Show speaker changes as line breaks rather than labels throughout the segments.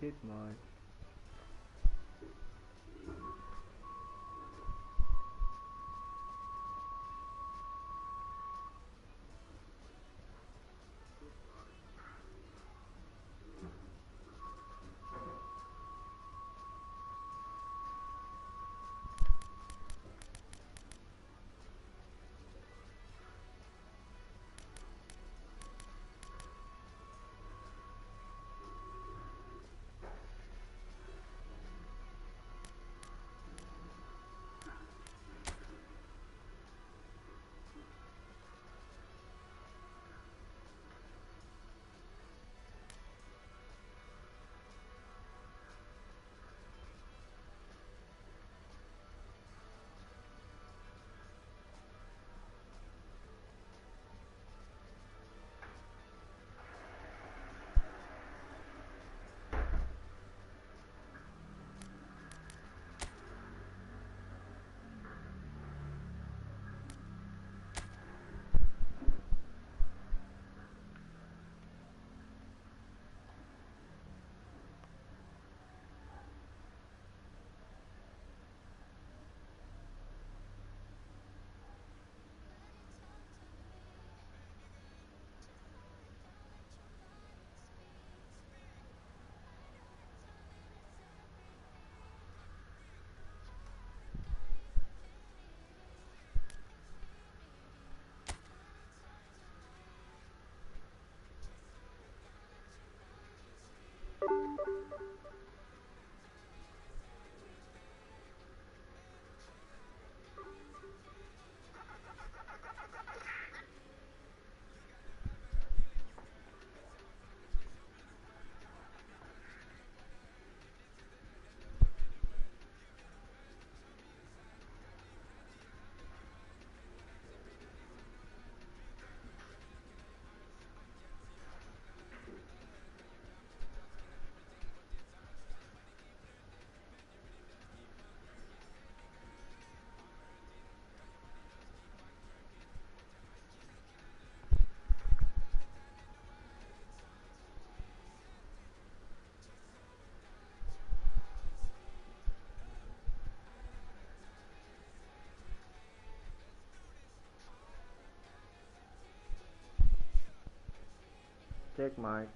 Check mic. Check mic.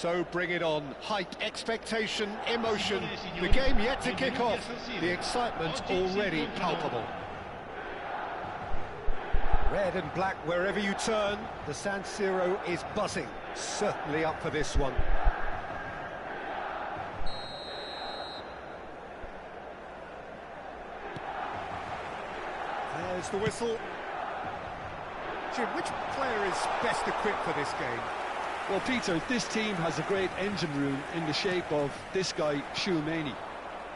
So bring it on. Height, expectation, emotion. The game yet to kick off. The excitement already palpable. Red and black wherever you turn. The San Siro is buzzing. Certainly up for this one. There's the whistle. Jim, which player is best equipped for this game?
Well, Peter, this team has a great engine room in the shape of this guy, Tchouaméni.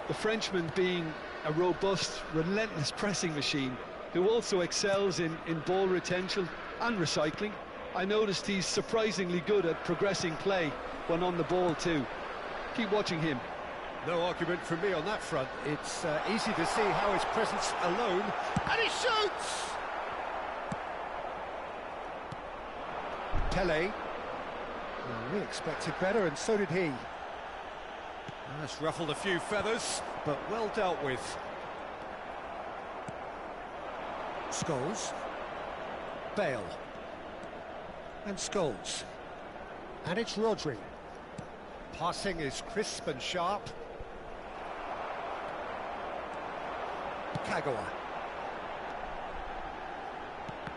The Frenchman being a robust, relentless pressing machine who also excels in ball retention and recycling. I noticed he's surprisingly good at progressing play when on the ball too. Keep watching him.
No argument from me on that front. It's easy to see how his presence alone... And he shoots! Pele. Well, we expected better, and so did he. That's ruffled a few feathers, but well dealt with. Scholes. Bale. And Scholes. And it's Rodri. Passing is crisp and sharp. Kagawa.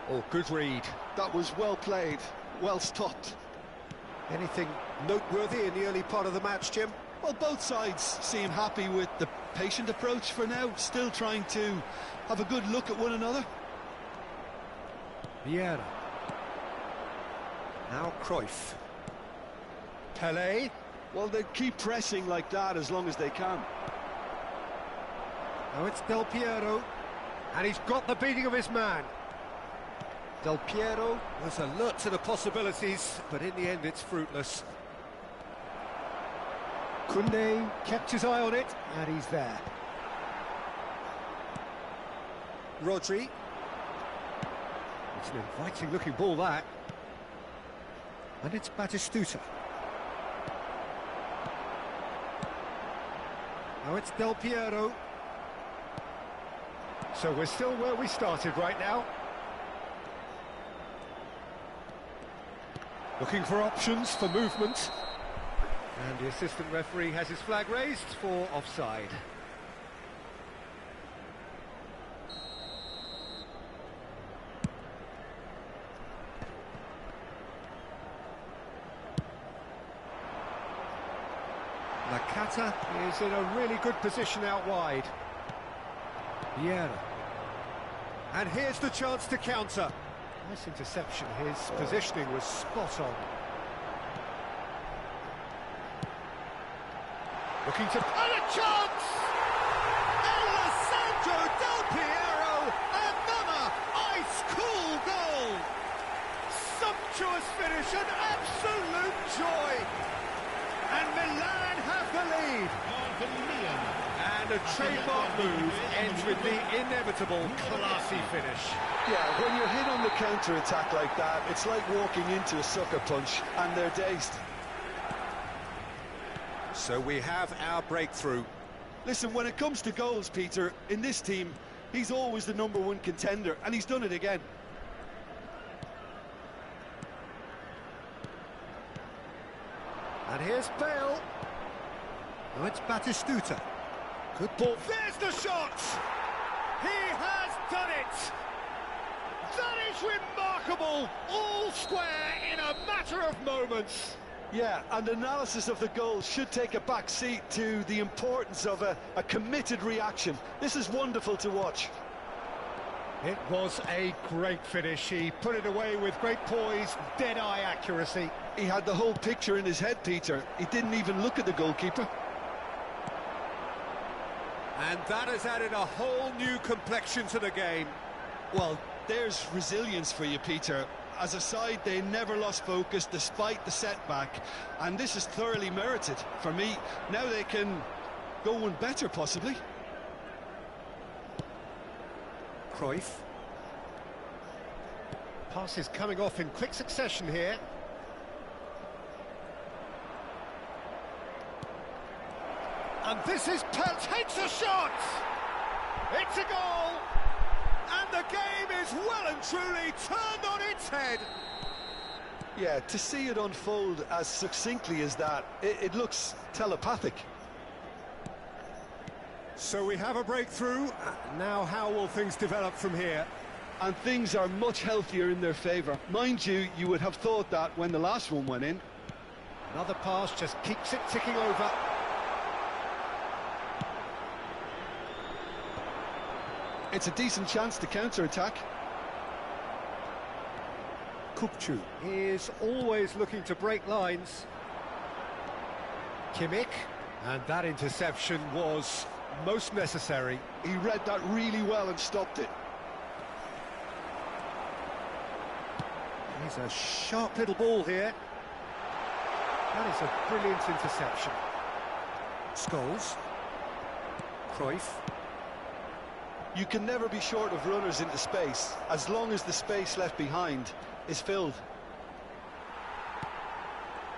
Oh, good read.
That was well played, well stopped.
Anything noteworthy in the early part of the match, Jim?
Well, both sides seem happy with the patient approach for now, still trying to have a good look at one another.
Vieira. Now Cruyff. Pele.
Well, they keep pressing like that as long as they can.
Now it's Del Piero, and he's got the beating of his man. Del Piero was alert to the possibilities, but in the end it's fruitless. Koundé kept his eye on it, and he's there. Rodri. It's an inviting-looking ball, that. And it's Batistuta. Now it's Del Piero. So we're still where we started right now. Looking for options for movement. And the assistant referee has his flag raised for offside. Nakata is in a really good position out wide. Vieira. And here's the chance to counter. Nice interception. His positioning was spot on. Looking to... And a chance! Alessandro Del Piero! Another ice-cool goal! Sumptuous finish, an absolute joy! And Milan have the lead. And a trademark move ends with the inevitable classy finish.
Yeah, when you're hit on the counter-attack like that, it's like walking into a sucker punch, and they're dazed.
So we have our breakthrough.
Listen, when it comes to goals, Peter, in this team, he's always the #1 contender, and he's done it again.
And here's Bale. Now it's Batistuta. Good ball. There's the shot! He has done it! That is remarkable! All square in a matter of moments.
Yeah, and analysis of the goal should take a back seat to the importance of a committed reaction. This is wonderful to watch.
It was a great finish. He put it away with great poise, dead-eye accuracy.
He had the whole picture in his head, Peter. He didn't even look at the goalkeeper.
And that has added a whole new complexion to the game.
Well, there's resilience for you, Peter. As a side, they never lost focus despite the setback, and this is thoroughly merited for me. Now they can go one better, possibly.
Cruyff. Passes coming off in quick succession here. And this is Pelt, takes a shot! It's a goal! And the game is well and truly turned on its head.
Yeah, to see it unfold as succinctly as that, it looks telepathic.
So we have a breakthrough. Now how will things develop from here?
And things are much healthier in their favour. Mind you, you would have thought that when the last one went in.
Another pass just keeps it ticking over.
It's a decent chance to counter-attack.
Kupchu is always looking to break lines. Kimmich, and that interception was most necessary.
He read that really well and stopped it.
He's a sharp little ball here. That is a brilliant interception. Scholes. Cruyff.
You can never be short of runners into space, as long as the space left behind is filled.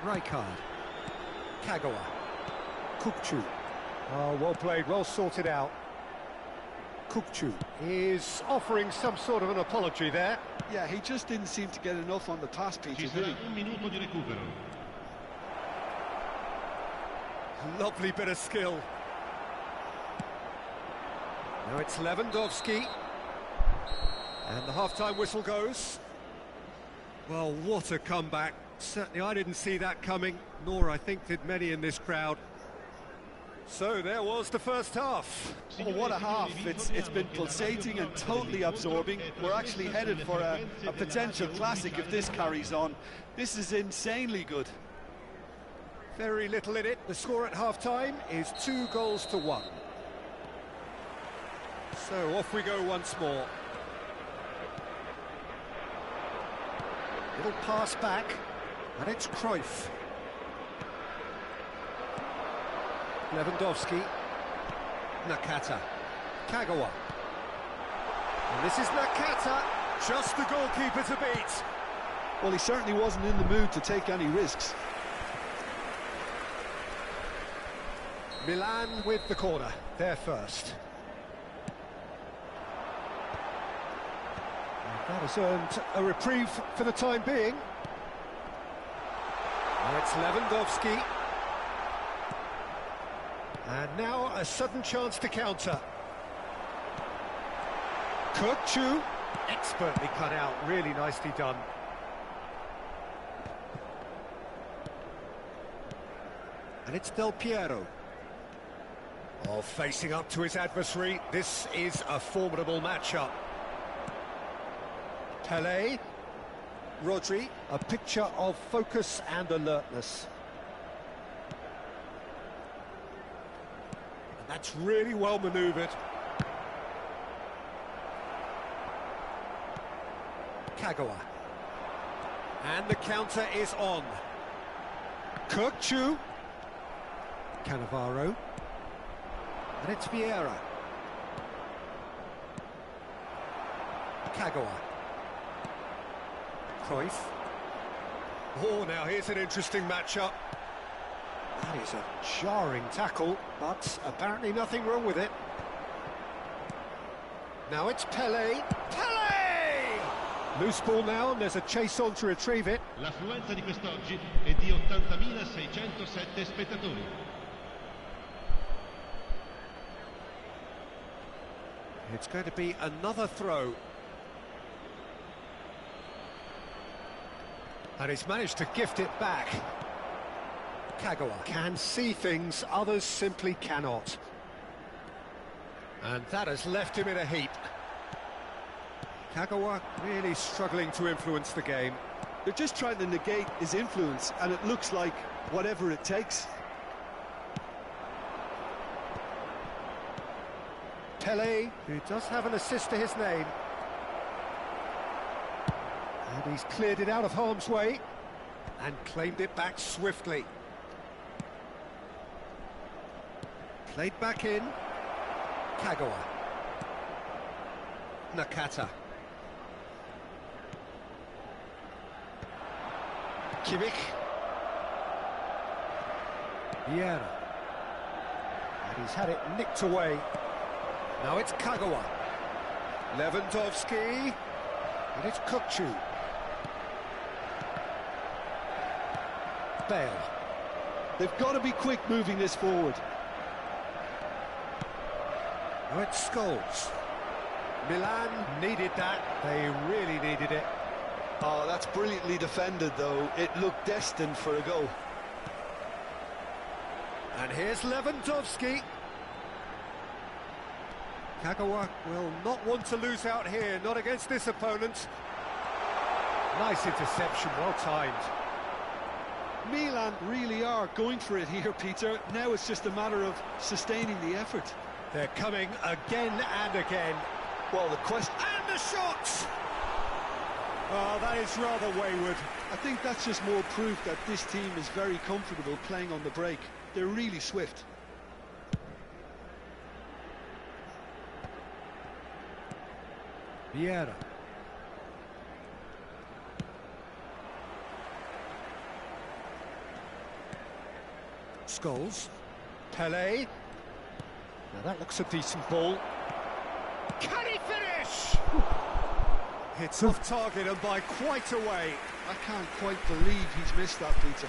Rijkaard. Kagawa. Kupchu. Oh, well played, well sorted out. Kupchu is offering some sort of an apology there.
Yeah, he just didn't seem to get enough on the pass, Peter,
Ci
did
sarà
he?
un minuto di recupero.
Lovely bit of skill. Now it's Lewandowski. And the half-time whistle goes. Well, what a comeback. Certainly I didn't see that coming, nor I think did many in this crowd. So there was the first half.
Oh, what a half. It's been pulsating and totally absorbing. We're actually headed for a potential classic if this carries on. This is insanely good.
Very little in it. The score at half-time is 2-1. So off we go once more. Little pass back, and it's Cruyff. Lewandowski. Nakata. Kagawa. And this is Nakata, just the goalkeeper to beat.
Well, he certainly wasn't in the mood to take any risks.
Milan with the corner, they're first. And that has earned a reprieve for the time being. Now it's Lewandowski. And now a sudden chance to counter. Kupchu, expertly cut out, really nicely done. And it's Del Piero. Oh, facing up to his adversary, this is a formidable matchup. Pelé, Rodri, a picture of focus and alertness. And that's really well manoeuvred. Kagawa. And the counter is on. Kupchu. Cannavaro. And it's Vieira. Kagawa. Cruyff. Oh, now here's an interesting matchup. That is a jarring tackle, but apparently nothing wrong with it. Now it's Pelé. Pelé! Loose ball now, and there's a chase on to retrieve it.
L'affluenza di quest'oggi è di 80.607 spettatori.
It's going to be another throw. And he's managed to gift it back. Kagawa can see things others simply cannot. And that has left him in a heap. Kagawa really struggling to influence the game.
They're just trying to negate his influence, and it looks like whatever it takes.
Pelé, who does have an assist to his name. And he's cleared it out of harm's way and claimed it back swiftly. Played back in. Kagawa. Nakata. Kimmich. Vieira. And he's had it nicked away. Now it's Kagawa. Lewandowski. And it's Kupchu. Bale.
They've got to be quick moving this forward.
Now it's Scholes. Milan needed that. They really needed it.
Oh, that's brilliantly defended, though. It looked destined for a goal.
And here's Lewandowski. Kagawa will not want to lose out here, not against this opponent. Nice interception, well timed.
Milan really are going for it here, Peter. Now it's just a matter of sustaining the effort.
They're coming again and again.
Well, the question...
And the shots! Oh, that is rather wayward.
I think that's just more proof that this team is very comfortable playing on the break. They're really swift.
Vieira. Scholes. Pele. Now that looks a decent ball. Can he finish? It's off target and by quite a way.
I can't quite believe he's missed that, Peter.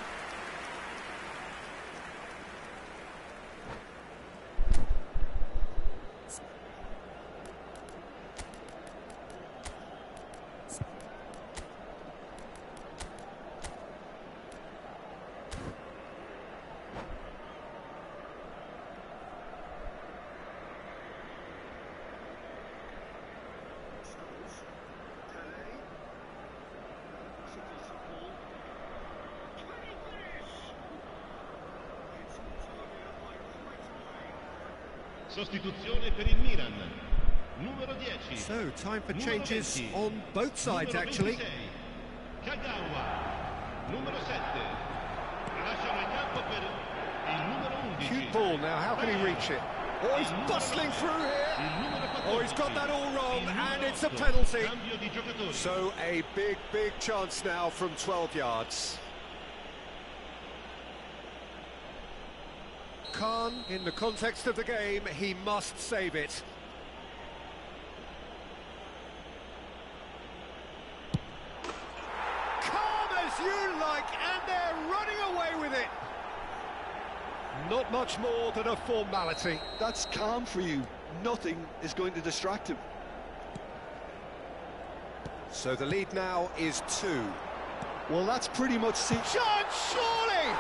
Sostituzione per il Milan. Numero 10.
So, time for
Numero
changes
20.
on both sides,
Numero
actually.
26. Kagawa. Numero 7. Lasciano il campo per il numero 11.
Cute ball now, how can he reach it? Oh, he's bustling through here.
Il numero 14.
Oh, he's got that all wrong,
Il
and
numero
it's a
8.
penalty.
Cambio di giocatori.
So, a big chance now from 12 yards. Khan, in the context of the game, he must save it. Calm as you like, and they're running away with it. Not much more than a formality.
That's calm for you. Nothing is going to distract him.
So the lead now is 2.
Well, that's pretty much...
Shot, surely!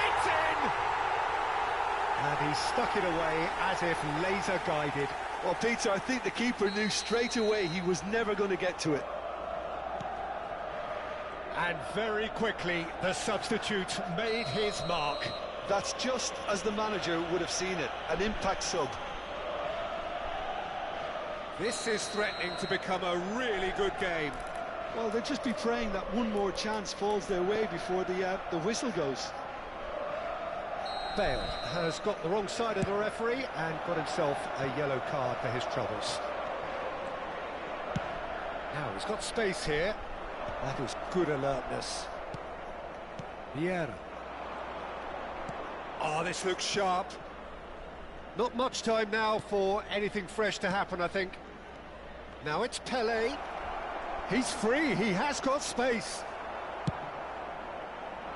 It's in! And he stuck it away as if laser guided.
Well, Peter, I think the keeper knew straight away he was never going to get to it.
And very quickly, the substitute made his mark.
That's just as the manager would have seen it, an impact sub.
This is threatening to become a really good game.
Well, they'll just be praying that one more chance falls their way before the whistle goes.
Bale has got the wrong side of the referee and got himself a yellow card for his troubles. Now he's got space here. That was good alertness. Vieira. Oh, this looks sharp. Not much time now for anything fresh to happen, I think. Now it's Pele. He's free, he has got space.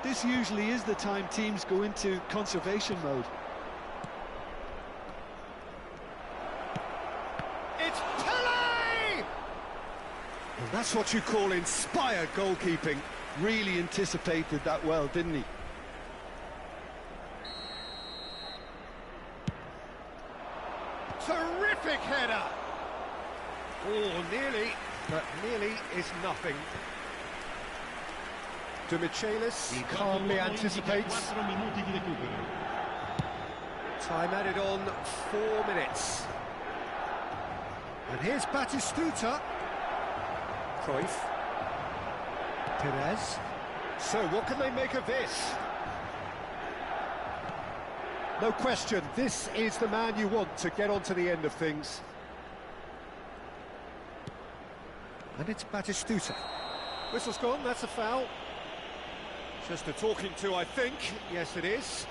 This usually is the time teams go into conservation mode.
It's Pele! Well, that's what you call inspired goalkeeping.
Really anticipated that well, didn't he?
Terrific header! Oh, nearly, but nearly is nothing. De Michelis calmly anticipates.
4 minuti di recupero.
Time added on 4 minutes. And here's Batistuta. Cruyff. Perez. So what can they make of this? No question, this is the man you want to get on to the end of things. And it's Batistuta. Whistle's gone, that's a foul. Just a talking to, I think. Yes, it is.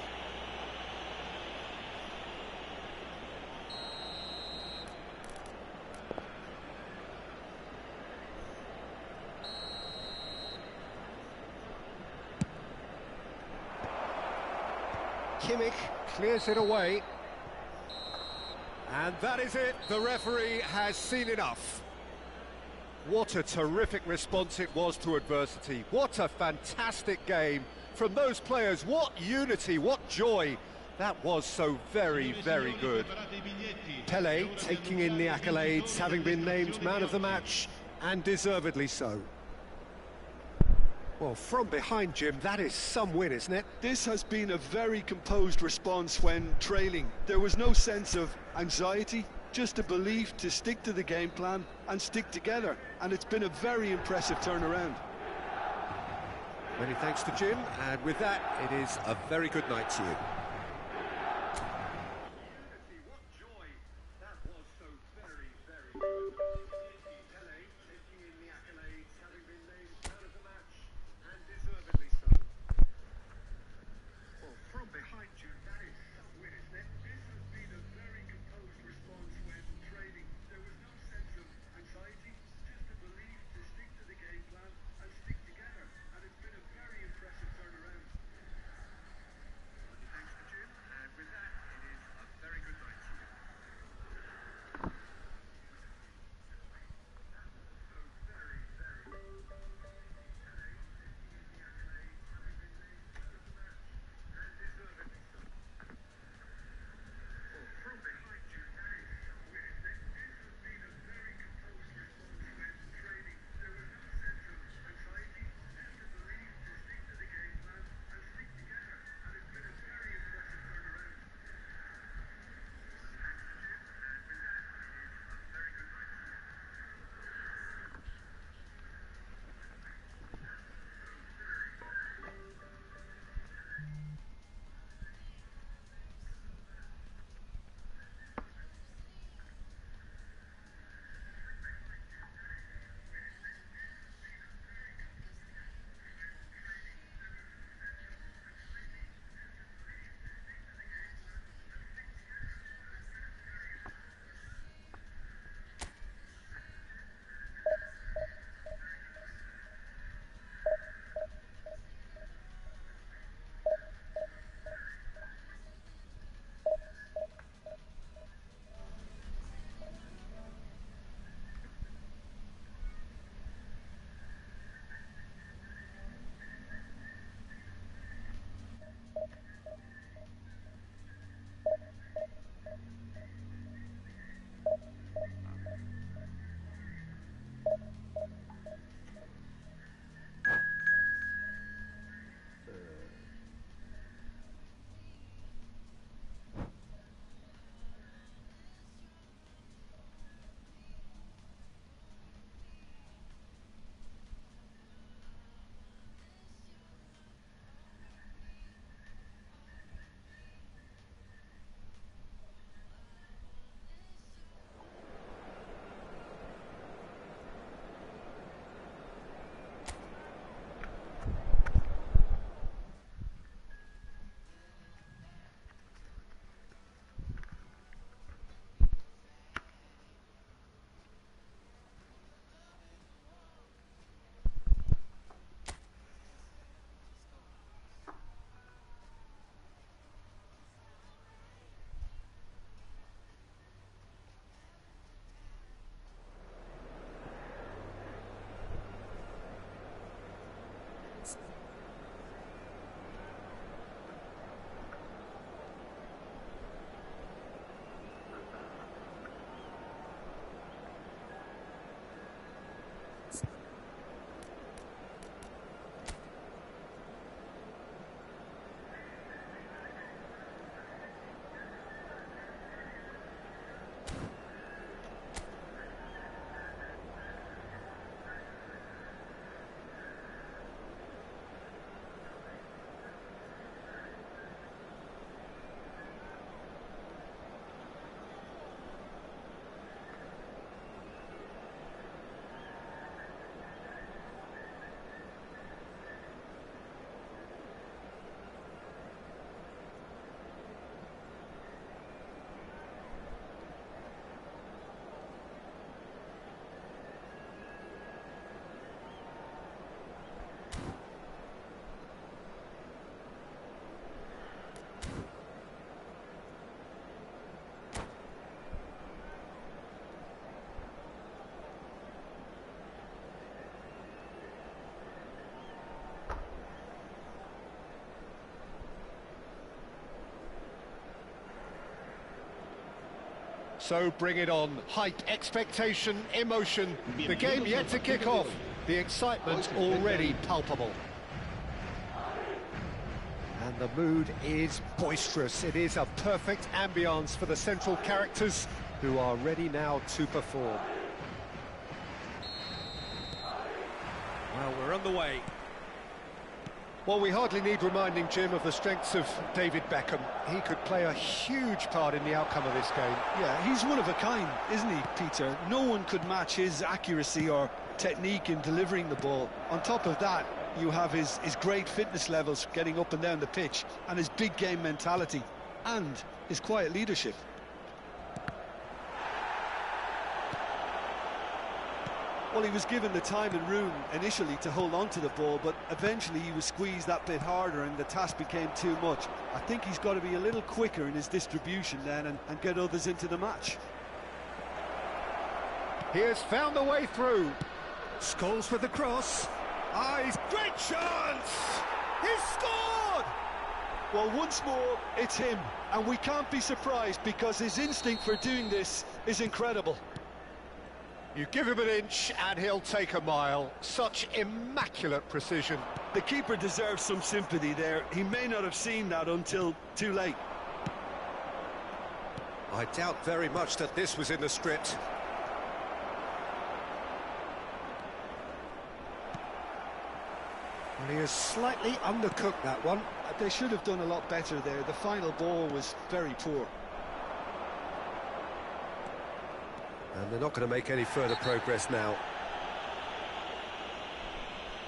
Kimmich clears it away. And that is it. The referee has seen enough. What a terrific response it was to adversity. What a fantastic game from those players. What unity, what joy. That was so very, very good. Pele taking in the accolades, having been named man of the match, and deservedly so. Well, from behind, Jim, that is some win, isn't it?
This has been a very composed response when trailing. There was no sense of anxiety, just a belief to stick to the game plan and stick together. And it's been a very impressive turnaround.
Many thanks to Jim, and with that, it is a very good night to you. So bring it on. Hype, expectation, emotion. The game yet to kick off. The excitement already palpable. And the mood is boisterous. It is a perfect ambience for the central characters who are ready now to perform. Well, we're on the way. Well, we hardly need reminding, Jim, of the strengths of David Beckham. He could play a huge part in the outcome of this game.
Yeah, he's one of a kind, isn't he, Peter? No one could match his accuracy or technique in delivering the ball. On top of that, you have his great fitness levels getting up and down the pitch, and his big game mentality, and his quiet leadership. Well, he was given the time and room initially to hold on to the ball, but eventually he was squeezed that bit harder and the task became too much. I think he's got to be a little quicker in his distribution then and get others into the match.
He has found the way through. Scholes with the cross. He's great chance! He's scored!
Well, once more, it's him, and we can't be surprised because his instinct for doing this is incredible.
You give him an inch and he'll take a mile. Such immaculate precision.
The keeper deserves some sympathy there. He may not have seen that until too late.
I doubt very much that this was in the script. Well, he has slightly undercooked that one.
They should have done a lot better there. The final ball was very poor.
And they're not going to make any further progress now.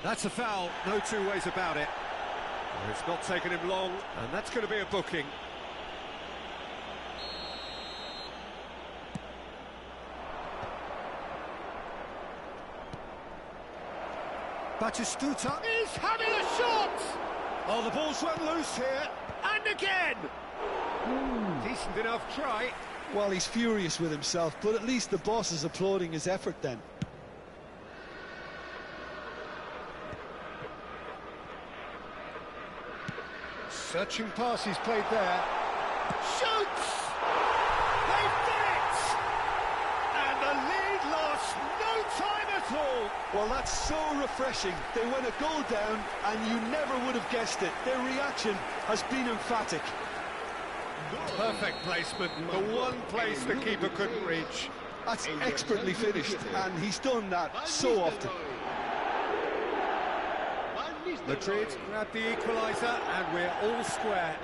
That's a foul, no two ways about it. Well, it's not taken him long, and that's going to be a booking. Batistuta is having a shot! Oh, the ball's run loose here, and again! Decent enough try.
Well, he's furious with himself, but at least the boss is applauding his effort then.
Searching pass he's played there. Shoots! They've done it! And the lead lost no time at all.
Well, that's so refreshing. They went a goal down, and you never would have guessed it. Their reaction has been emphatic.
Perfect placement, the one place the keeper couldn't reach.
That's expertly finished, and he's done that so often.
Madrid grabbed the equaliser, and we're all square.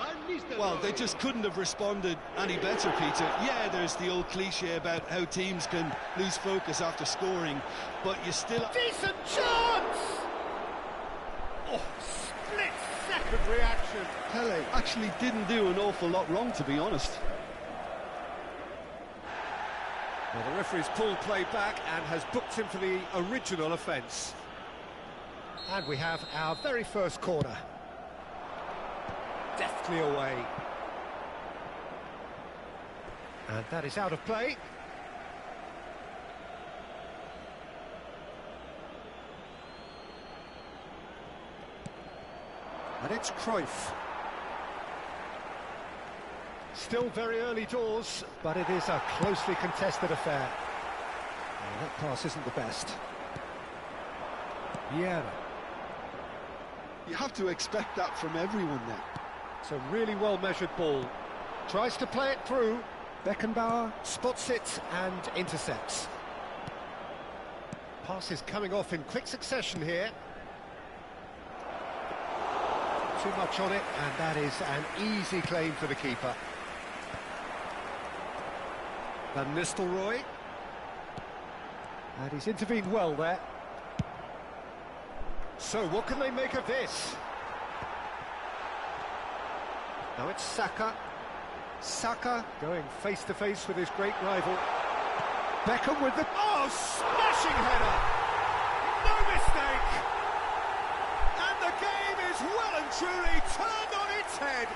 Well, they just couldn't have responded any better, Peter. Yeah, there's the old cliche about how teams can lose focus after scoring, but you still...
Decent chance! Oh, split-second reaction.
Pele actually didn't do an awful lot wrong, to be honest.
Well, the referee's pulled play back and has booked him for the original offence. And we have our very first corner. Deftly away. And that is out of play. And it's Cruyff. Still very early doors, but it is a closely contested affair. Well, that pass isn't the best. Yeah.
You have to expect that from everyone now.
It's a really well-measured ball. Tries to play it through. Beckenbauer spots it and intercepts. Pass is coming off in quick succession here. Too much on it, and that is an easy claim for the keeper. Van Nistelrooy. And he's intervened well there. So, what can they make of this? Now it's Saka. Saka going face-to-face with his great rival. Beckham with the... Oh, smashing header! No mistake! And the game is well and truly turned on its head.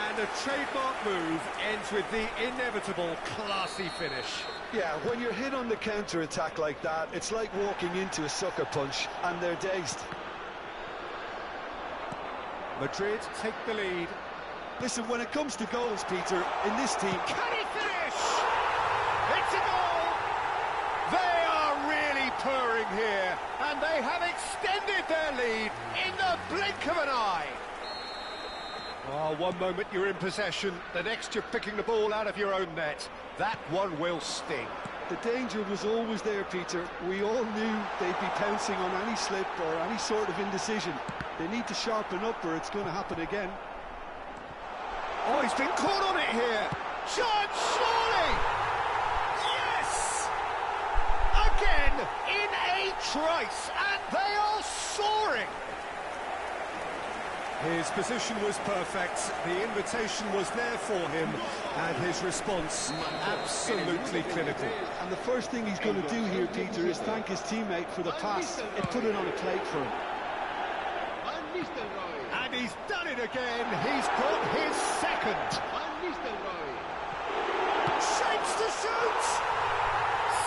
And a trademark move ends with the inevitable classy finish.
Yeah, when you're hit on the counter-attack like that, it's like walking into a sucker punch, and they're dazed.
Madrid take the lead.
Listen, when it comes to goals, Peter, in this team...
Can he finish? here, and they have extended their lead in the blink of an eye. Oh, one moment you're in possession, the next you're picking the ball out of your own net. That one will sting.
The danger was always there, Peter. We all knew they'd be pouncing on any slip or any sort of indecision. They need to sharpen up or it's going to happen again.
Oh, he's been caught on it here. Shot, surely! Yes! Again, in a trice, and they are soaring! His position was perfect, the invitation was there for him, and his response absolutely clinical.
And the first thing he's going to do here, Peter, is thank his teammate for the pass. It put it on a plate for him.
And he's done it again, he's got his second. Shapes to shoot!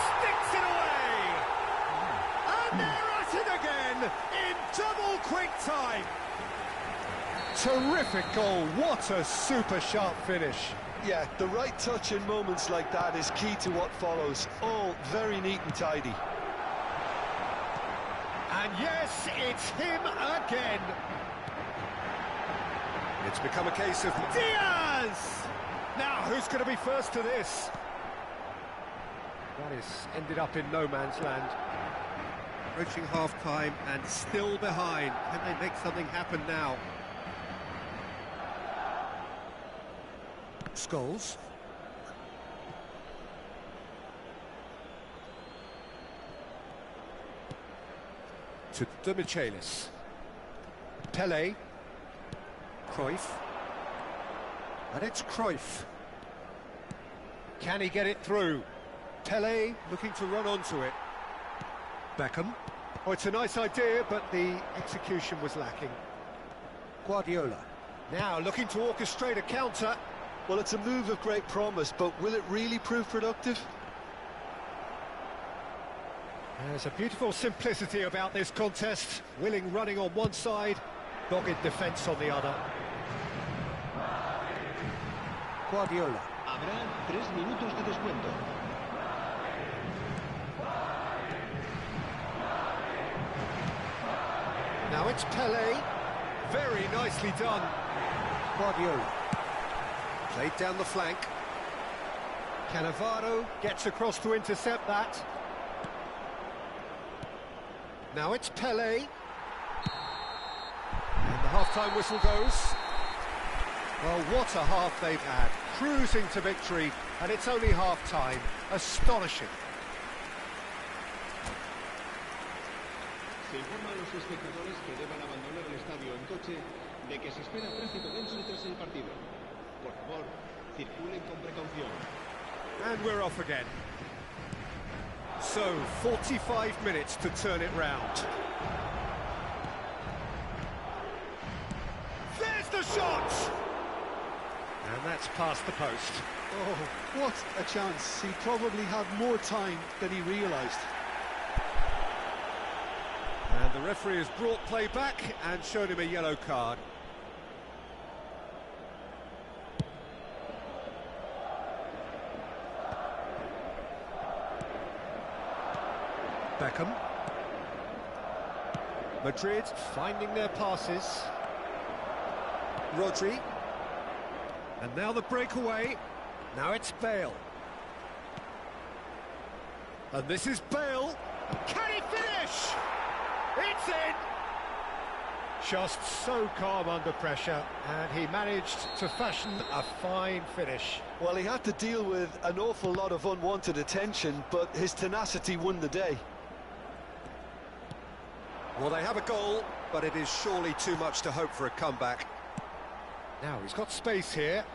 Sticks it away! And they're at it again, in double quick time. Terrific goal, what a super sharp finish.
Yeah, the right touch in moments like that is key to what follows. All very neat and tidy.
And yes, it's him again. It's become a case of Diaz! Now, who's going to be first to this? That is ended up in no man's land. Approaching half-time and still behind. Can they make something happen now? Scholes. To Demichelis. Pele. Cruyff. And it's Cruyff. Can he get it through? Pele looking to run onto it. Beckham. Oh, it's a nice idea, but the execution was lacking. Guardiola. Now looking to orchestrate a counter.
Well, it's a move of great promise, but will it really prove productive?
There's a beautiful simplicity about this contest. Willing running on one side, dogged defence on the other. Guardiola.
Habrá 3 minutos de descuento.
Now it's Pele. Very nicely done. Guardiola. Played down the flank. Cannavaro gets across to intercept that. Now it's Pele. And the half-time whistle goes. Well, what a half they've had. Cruising to victory, and it's only half-time. Astonishing.
Se informa a los espectadores que deban abandonar el estadio en coche de que se espera tráfico denso tras el partido. Por favor, circulen con precaución.
And we're off again. So, 45 minutes to turn it round. There's the shot! And that's past the post.
Oh, what a chance. He probably had more time than he realised.
And the referee has brought play back and showed him a yellow card. Beckham. Madrid finding their passes. Rodri. And now the breakaway. Now it's Bale. And this is Bale. Can he finish? It's in! Just so calm under pressure, and he managed to fashion a fine finish.
Well, he had to deal with an awful lot of unwanted attention, but his tenacity won the day.
Well, they have a goal, but it is surely too much to hope for a comeback. Now, he's got space here.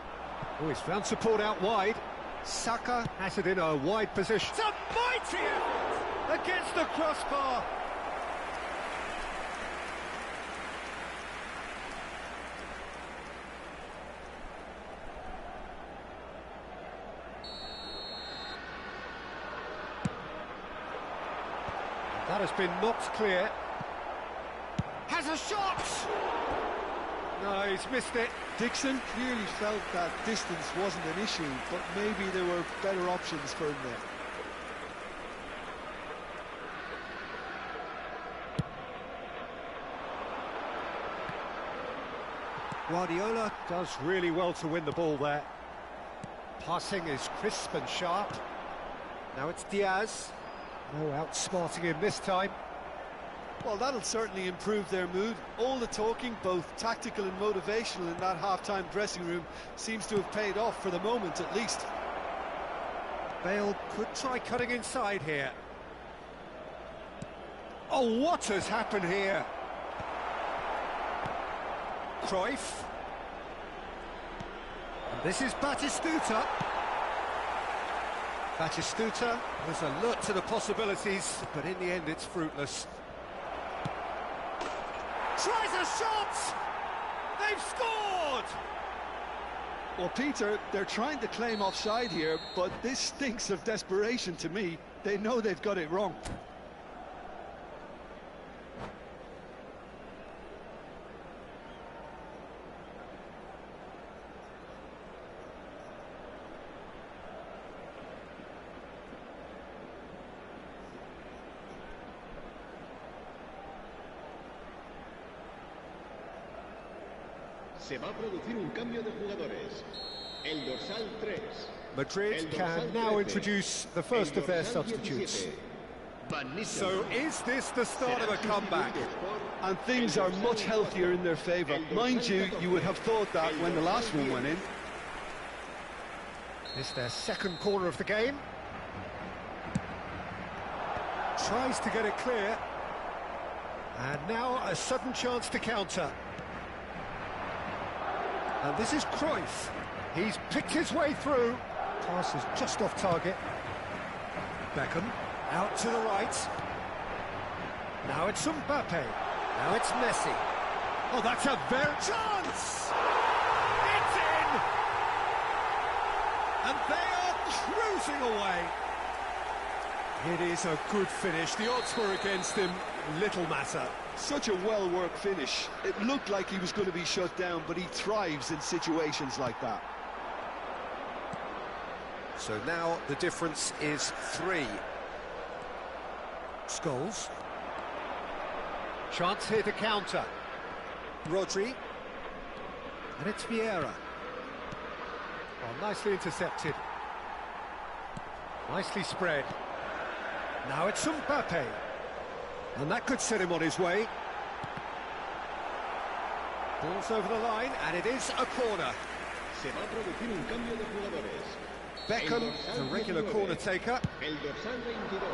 Oh, he's found support out wide. Saka has it in a wide position. It's a mighty effort against the crossbar. That has been knocked clear. Has a shot! No, he's missed it.
Dixon clearly felt that distance wasn't an issue, but maybe there were better options for him there.
Guardiola does really well to win the ball there. Passing is crisp and sharp. Now it's Diaz. No outsmarting him this time.
Well, that'll certainly improve their mood. All the talking, both tactical and motivational, in that half-time dressing room seems to have paid off for the moment, at least.
Bale could try cutting inside here. Oh, what has happened here? Cruyff. And this is Batistuta. Batistuta was alert to the possibilities, but in the end it's fruitless. Tries a shot! They've scored!
Well, Peter, they're trying to claim offside here, but this stinks of desperation to me. They know they've got it wrong.
Se va a producir un cambio de jugadores. El dorsal 3.
Madrid can now introduce the first of their substitutes. So is this the start of a comeback?
And things are much healthier in their favour. Mind you, you would have thought that when the last one went in.
It's their second corner of the game. Tries to get it clear. And now a sudden chance to counter. And this is Cruyff. He's picked his way through. Pass is just off target. Beckham out to the right. Now it's Mbappe. Now it's Messi. Oh, that's a very chance! It's in! And they are cruising away. It is a good finish. The odds were against him. Little matter.
Such a well-worked finish. It looked like he was going to be shut down, but he thrives in situations like that.
So now the difference is 3. Scholes. Chance here to counter. Rodri. And it's Vieira. Oh, nicely intercepted. Nicely spread. Now it's Mbappe. And that could set him on his way. Ball's over the line, and it is a corner.
Se va a producir un cambio de jugadores.
Beckham, the regular corner taker.
El dorsal 22.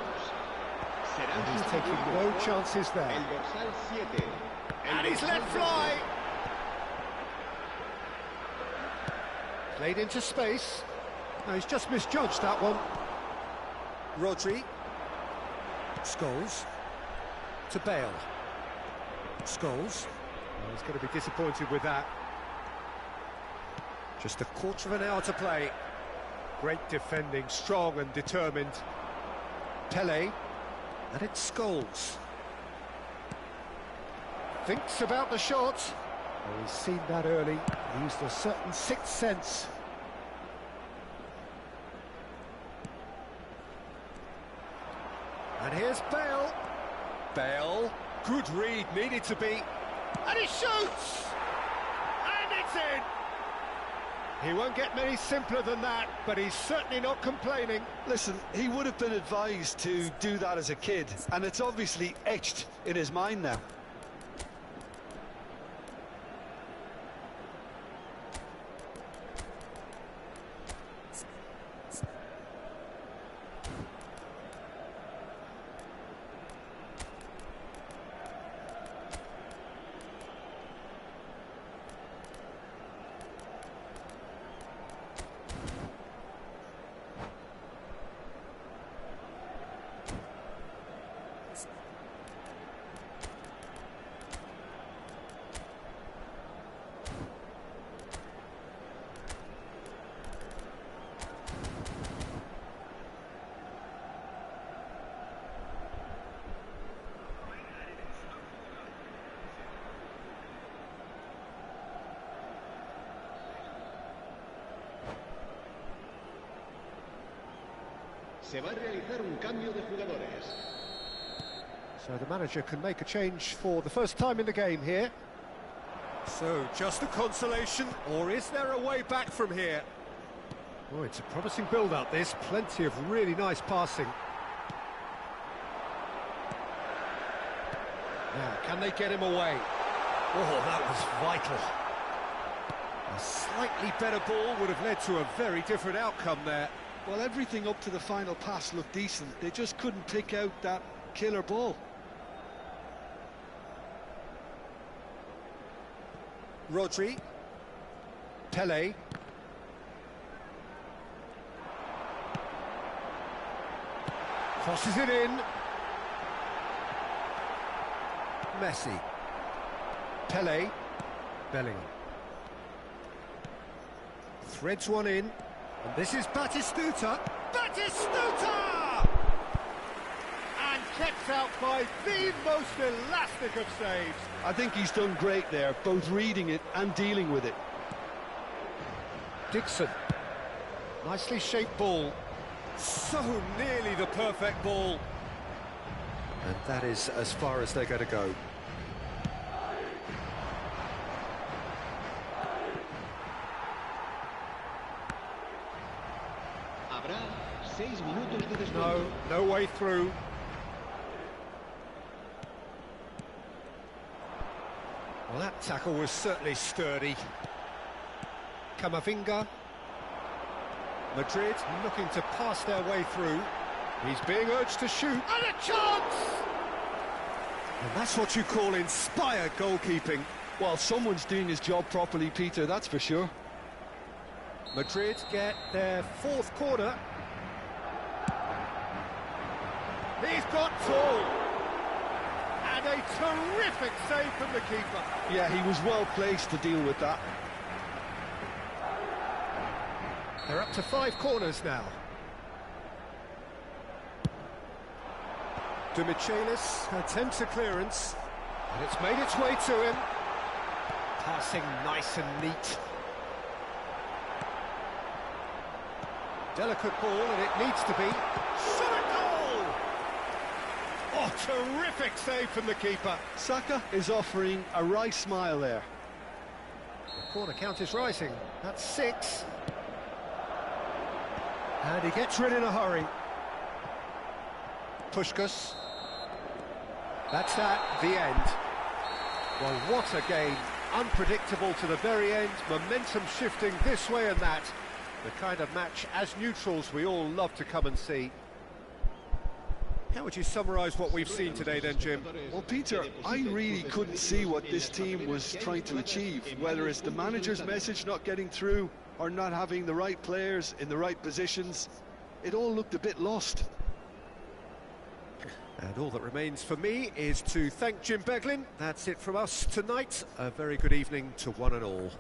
And he's taking no chances there.
El dorsal 7.
And he's let fly. Played into space. No, he's just misjudged that one. Rodri. Scholes. To Bale. Scholes. Well, he's going to be disappointed with that. Just a quarter of an hour to play. Great defending, strong and determined. Pele. And it's Scholes. Thinks about the shot. Oh, he's seen that early. He used a certain sixth sense. And here's Bale. Bale. Good read, needed to be. And he shoots! And it's in! He won't get many simpler than that, but he's certainly not complaining.
Listen, he would have been advised to do that as a kid, and it's obviously etched in his mind now.
Se va a realizar un cambio de jugadores.
So the manager can make a change for the first time in the game here. So, just a consolation, or is there a way back from here? Oh, it's a promising build-up, this. Plenty of really nice passing. Now, can they get him away? Oh, that was vital. A slightly better ball would have led to a very different outcome there.
Well, everything up to the final pass looked decent. They just couldn't pick out that killer ball.
Rodri. Pele. Crosses it in. Messi. Pele. Bellingham. Threads one in. And this is Batistuta. Batistuta! And kept out by the most elastic of saves.
I think he's done great there, both reading it and dealing with it.
Dixon. Nicely shaped ball. So nearly the perfect ball. And that is as far as they're going to go.
Habrá 6 minutos de descuento.
No way through. Well, that tackle was certainly sturdy. Camavinga. Madrid looking to pass their way through. He's being urged to shoot. And a chance! And that's what you call inspired goalkeeping.
Well, someone's doing his job properly, Peter, that's for sure.
Madrid get their fourth corner. He's got tall. And a terrific save from the keeper.
Yeah, he was well placed to deal with that.
They're up to 5 corners now. De Michelis attempts a clearance. And it's made its way to him. Passing nice and neat. Delicate ball, and it needs to be. Shot a goal! Oh, terrific save from the keeper.
Saka is offering a wry smile there.
The corner count is rising. That's 6. And he gets rid in a hurry. Puskás. That's that, the end. Well, what a game. Unpredictable to the very end. Momentum shifting this way and that. The kind of match, as neutrals, we all love to come and see. How would you summarise what we've seen today then, Jim?
Well, Peter, I really couldn't see what this team was trying to achieve, whether it's the manager's message not getting through or not having the right players in the right positions. It all looked a bit lost.
And all that remains for me is to thank Jim Beglin. That's it from us tonight. A very good evening to one and all.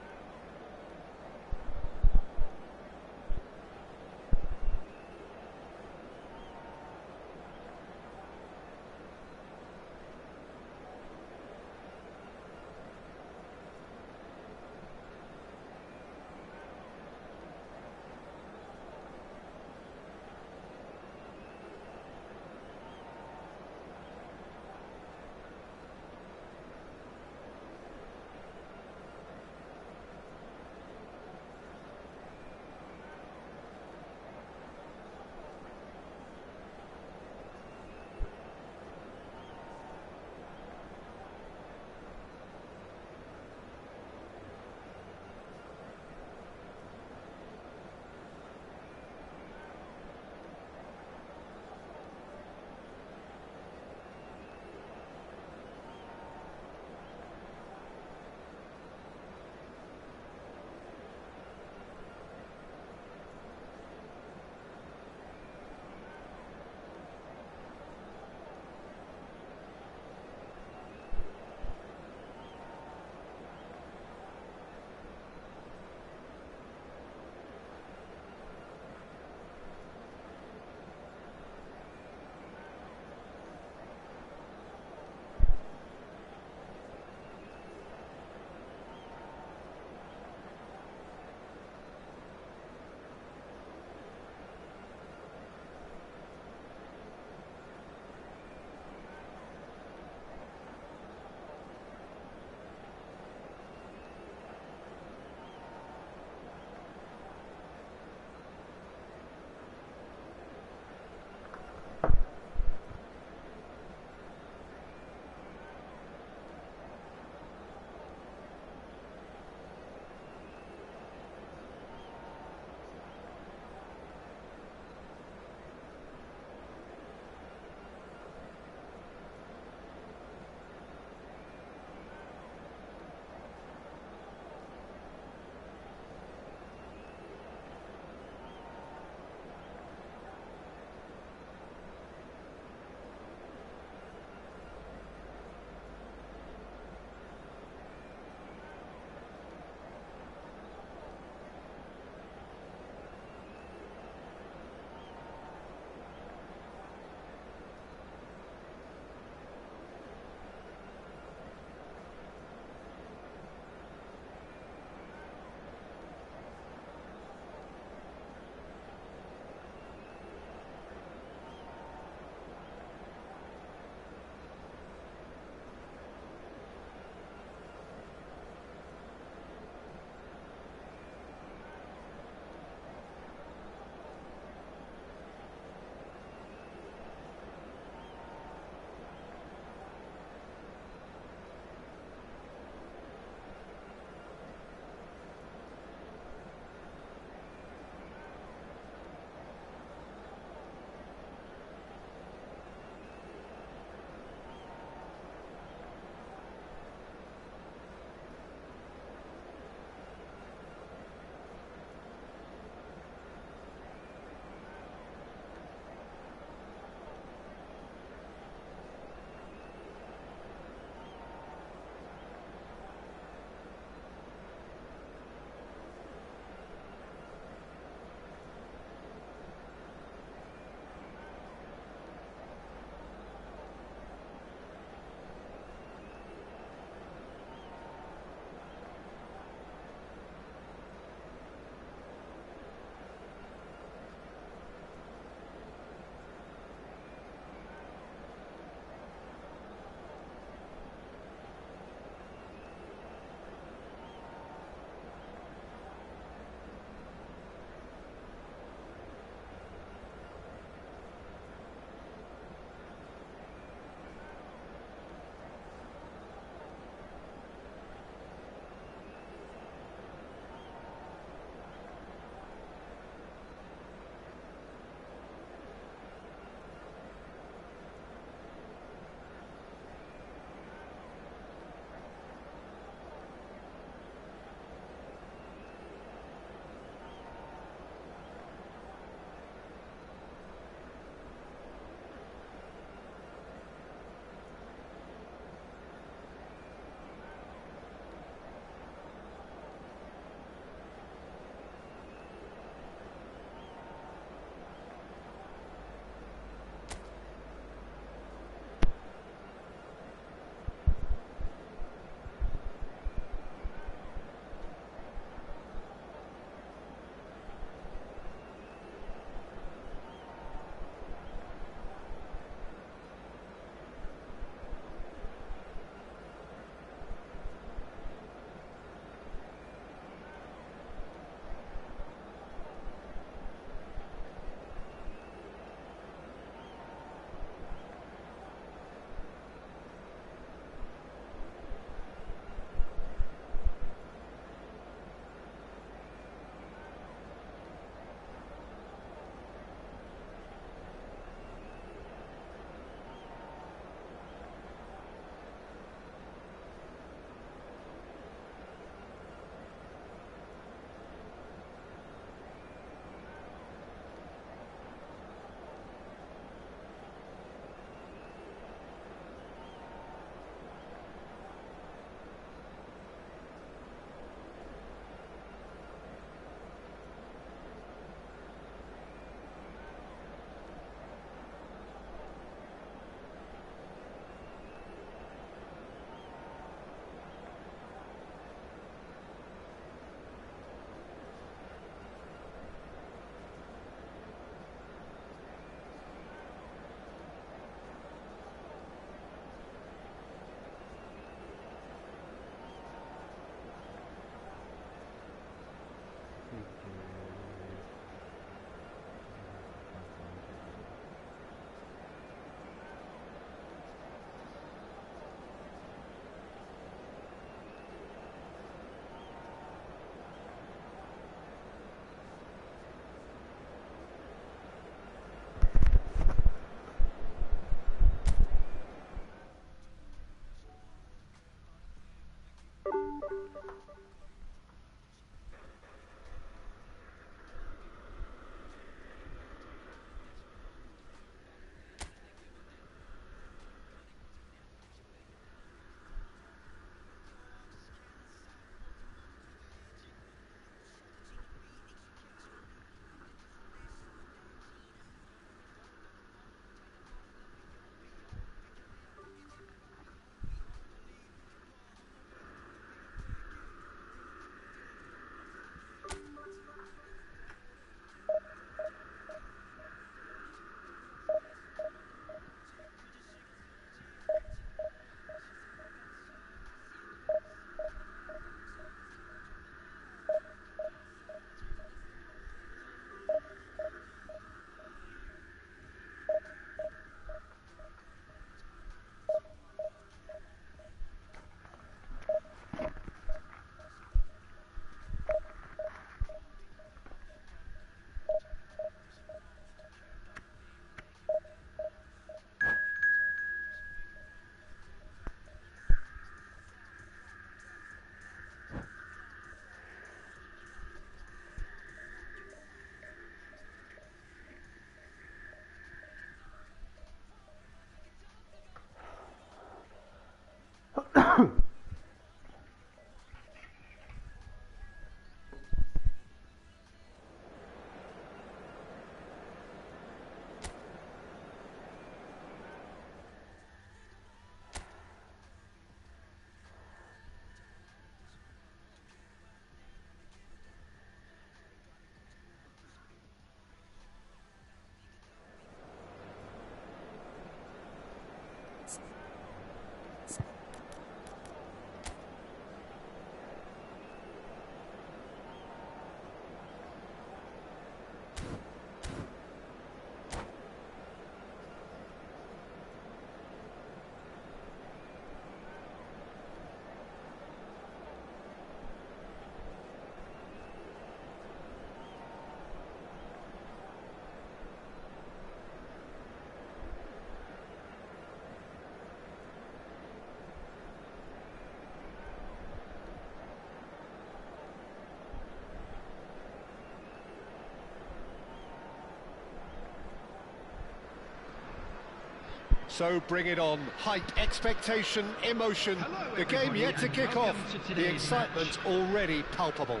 So bring it on. Hype, expectation, emotion. The game yet to kick off. The excitement already palpable.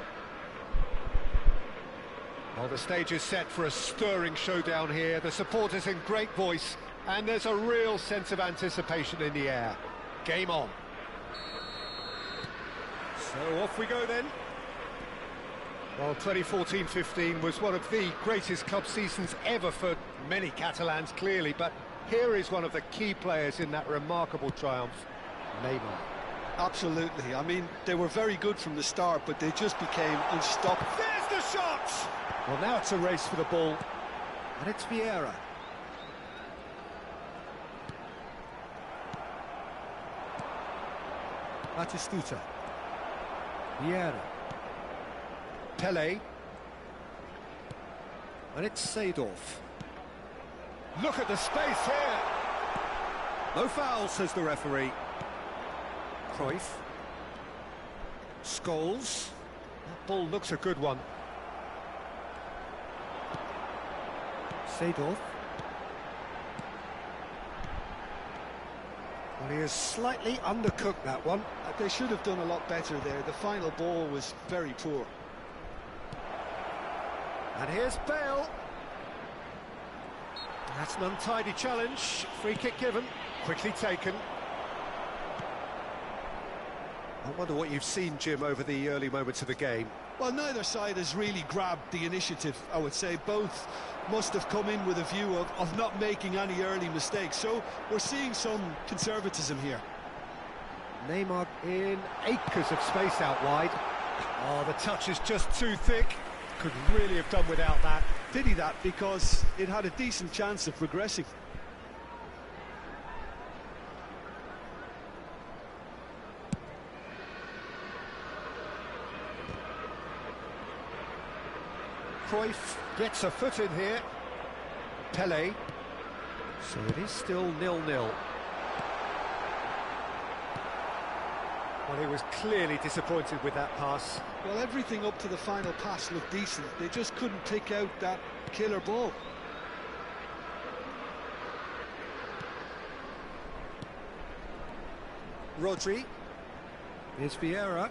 Well, the stage is set for a stirring showdown here. The supporters in great voice, and there's a real sense of anticipation in the air. Game on. So off we go then. Well, 2014-15 was one of the greatest club seasons ever for many Catalans, clearly, but here is one of the key players in that remarkable triumph, Neymar.
Absolutely. I mean, they were very good from the start, but they just became unstoppable.
There's the shot! Well, now it's a race for the ball, and it's Vieira. Batistuta. Vieira. Pele. And it's Seedorf. Look at the space here! No foul, says the referee. Cruyff. Scholes. That ball looks a good one. Seedorf. Well, he has slightly undercooked that one.
They should have done a lot better there. The final ball was very poor.
And here's Bale. That's an untidy challenge. Free kick given. Quickly taken. I wonder what you've seen, Jim, over the early moments of the game.
Well, neither side has really grabbed the initiative, I would say. Both must have come in with a view of not making any early mistakes. So we're seeing some conservatism here.
Neymar in acres of space out wide. Oh, the touch is just too thick. Could really have done without that.
Did he that? Because it had a decent chance of progressing.
Cruyff gets a foot in here. Pele. So it is still 0-0. Well, he was clearly disappointed with that pass.
Well, everything up to the final pass looked decent. They just couldn't pick out that killer ball.
Rodri. Here's Vieira.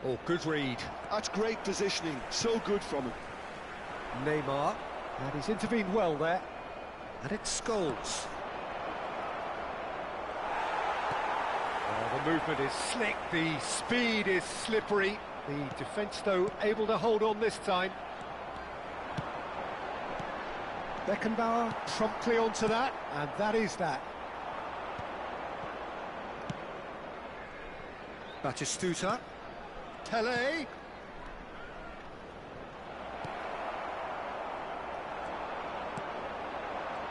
Oh, good read.
That's great positioning. So good from him.
Neymar. And he's intervened well there. And it's Scholes. The movement is slick, the speed is slippery. The defence, though, able to hold on this time. Beckenbauer promptly onto that, and that is that. Batistuta. Pele.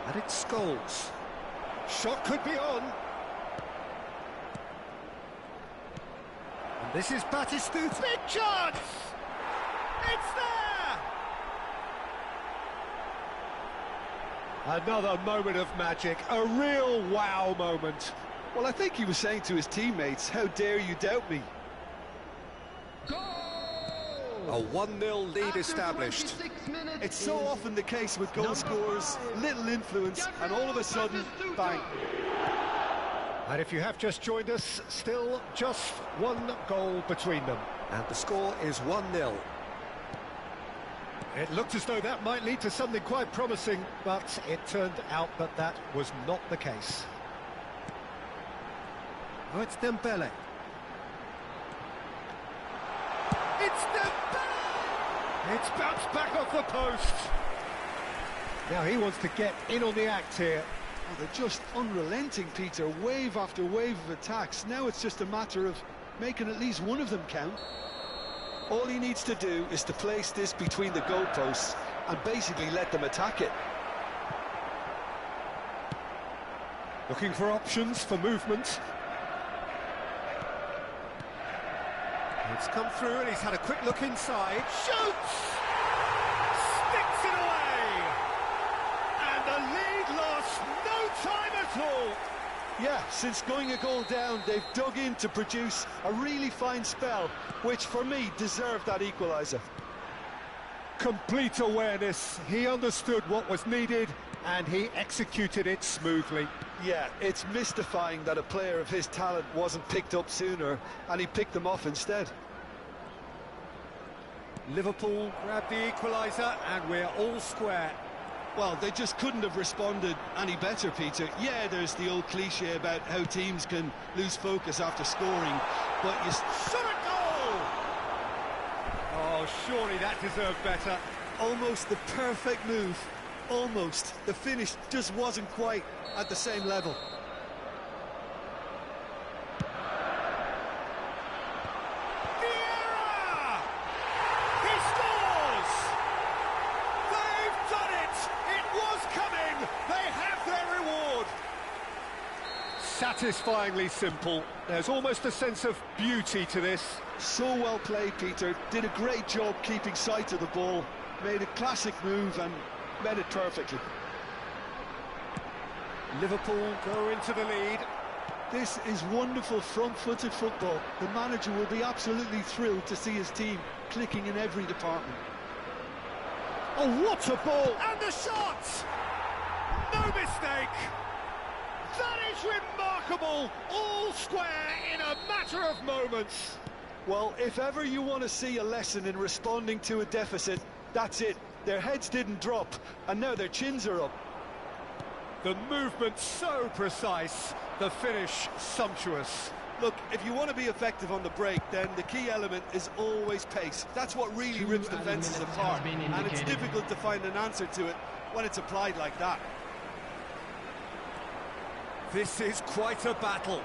And it's Scholes. Shot could be on. And this is Batistuta. Big chance! It's there! Another moment of magic, a real wow moment.
Well, I think he was saying to his teammates, how dare you doubt me?
A 1-0 lead established.
It's so often the case with goal scorers, little influence, and all of a sudden, bang.
And if you have just joined us, still just one goal between them. And the score is 1-0. It looked as though that might lead to something quite promising, but it turned out that that was not the case. Oh, it's Dembele. It's Dembele! It's bounced back off the post. Now he wants to get in on the act here.
Oh, they're just unrelenting, Peter. Wave after wave of attacks. Now it's just a matter of making at least one of them count. All he needs to do is to place this between the goalposts and basically let them attack it.
Looking for options for movement. It's come through and he's had a quick look inside. Shoots! Sticks it away! And the lead lost no time at all!
Yeah, since going a goal down, they've dug in to produce a really fine spell, which for me deserved that equaliser.
Complete awareness. He understood what was needed and he executed it smoothly.
Yeah, it's mystifying that a player of his talent wasn't picked up sooner and he picked them off instead.
Liverpool grab the equaliser and we're all square.
Well, they just couldn't have responded any better, Peter. Yeah, there's the old cliche about how teams can lose focus after scoring, but you...
Shot a goal! Oh, surely that deserved better.
Almost the perfect move. Almost. The finish just wasn't quite at the same level.
Satisfyingly simple. There's almost a sense of beauty to this.
So well played, Peter. Did a great job keeping sight of the ball. Made a classic move and met it perfectly.
Liverpool go into the lead.
This is wonderful front-footed football. The manager will be absolutely thrilled to see his team clicking in every department.
Oh, what a ball! And the shot! No mistake! That is remarkable! All square in a matter of moments.
Well, if ever you want to see a lesson in responding to a deficit, that's it. Their heads didn't drop, and now their chins are up.
The movement so precise, the finish sumptuous.
Look, if you want to be effective on the break, then the key element is always pace. That's what really rips defences apart, and it's difficult to find an answer to it when it's applied like that.
This is quite a battle.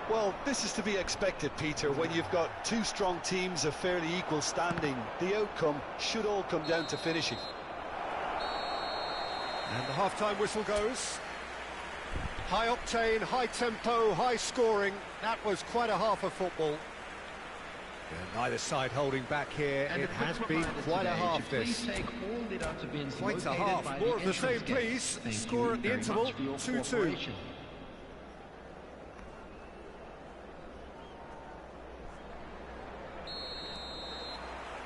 Well, this is to be expected, Peter, when you've got two strong teams of fairly equal standing. The outcome should all come down to finishing.
And the half-time whistle goes. High octane, high tempo, high scoring. That was quite a half of football. And neither side holding back here.
And
it has been quite a half, this. Quite a half. More of the same, please. Score at the interval, 2-2.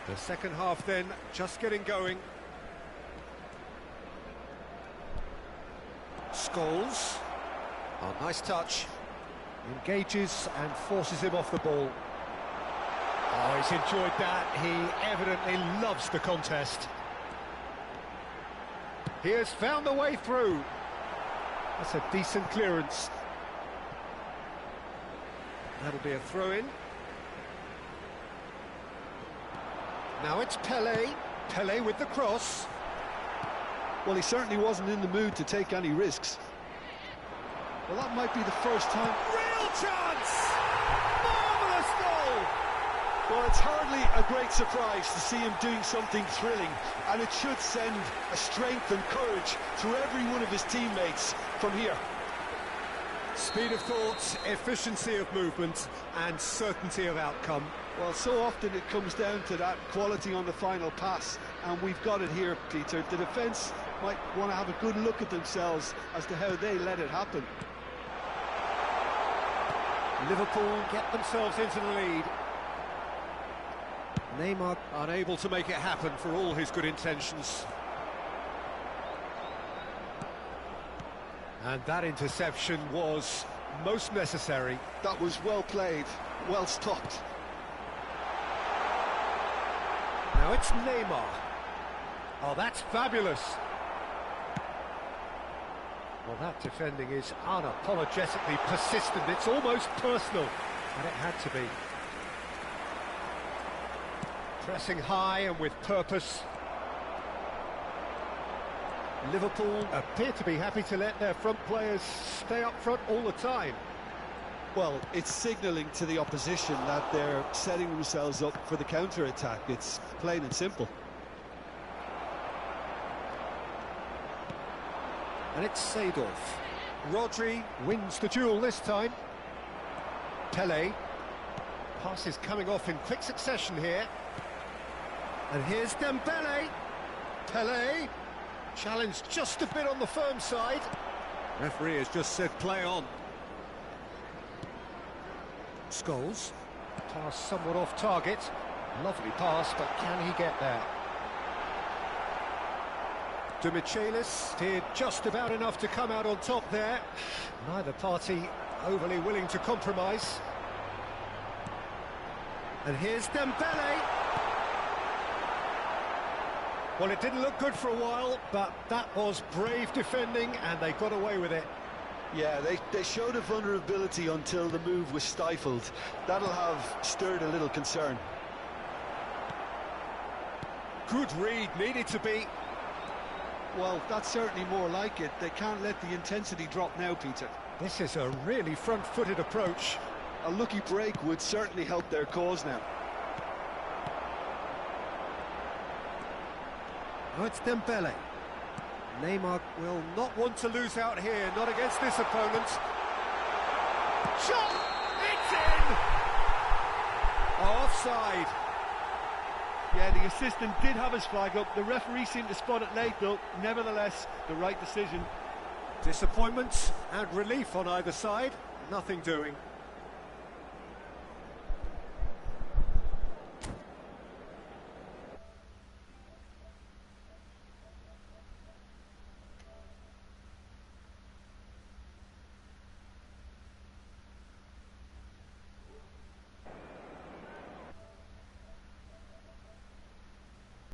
The second half then, just getting going. Scholes. Oh, nice touch. Engages and forces him off the ball. Oh, he's enjoyed that. He evidently loves the contest. He has found the way through. That's a decent clearance. That'll be a throw-in. Now it's Pelé. Pelé with the cross.
Well, he certainly wasn't in the mood to take any risks. Well, that might be the first time...
Real chance! Marvellous goal!
Well, it's hardly a great surprise to see him doing something thrilling, and it should send a strength and courage through every one of his teammates from here.
Speed of thought, efficiency of movement, and certainty of outcome.
Well, so often it comes down to that quality on the final pass, and we've got it here, Peter. The defence might want to have a good look at themselves as to how they let it happen.
Liverpool get themselves into the lead. Neymar unable to make it happen for all his good intentions. And that interception was most necessary.
That was well played, well stopped.
Now it's Neymar. Oh, that's fabulous. Well, that defending is unapologetically persistent. It's almost personal, and it had to be. Pressing high and with purpose. Liverpool appear to be happy to let their front players stay up front all the time.
Well, it's signalling to the opposition that they're setting themselves up for the counter-attack. It's plain and simple.
And it's Seedorf. Rodri wins the duel this time. Pelé. Pass is coming off in quick succession here. And here's Dembele. Pelé. Challenged just a bit on the firm side. Referee has just said play on. Scholes. Pass somewhat off target. Lovely pass, but can he get there? De Michelis did just about enough to come out on top there. Neither party overly willing to compromise. And here's Dembele. Well, it didn't look good for a while, but that was brave defending, and they got away with it.
Yeah, they showed a vulnerability until the move was stifled. That'll have stirred a little concern.
Good read, needed to be.
Well, that's certainly more like it. They can't let the intensity drop now, Peter.
This is a really front-footed approach.
A lucky break would certainly help their cause now.
Oh, it's Dembele. Neymar will not want to lose out here, not against this opponent. Shot! It's in! Offside.
Yeah, the assistant did have his flag up. The referee seemed to spot it late, though. Nevertheless, the right decision.
Disappointment and relief on either side. Nothing doing.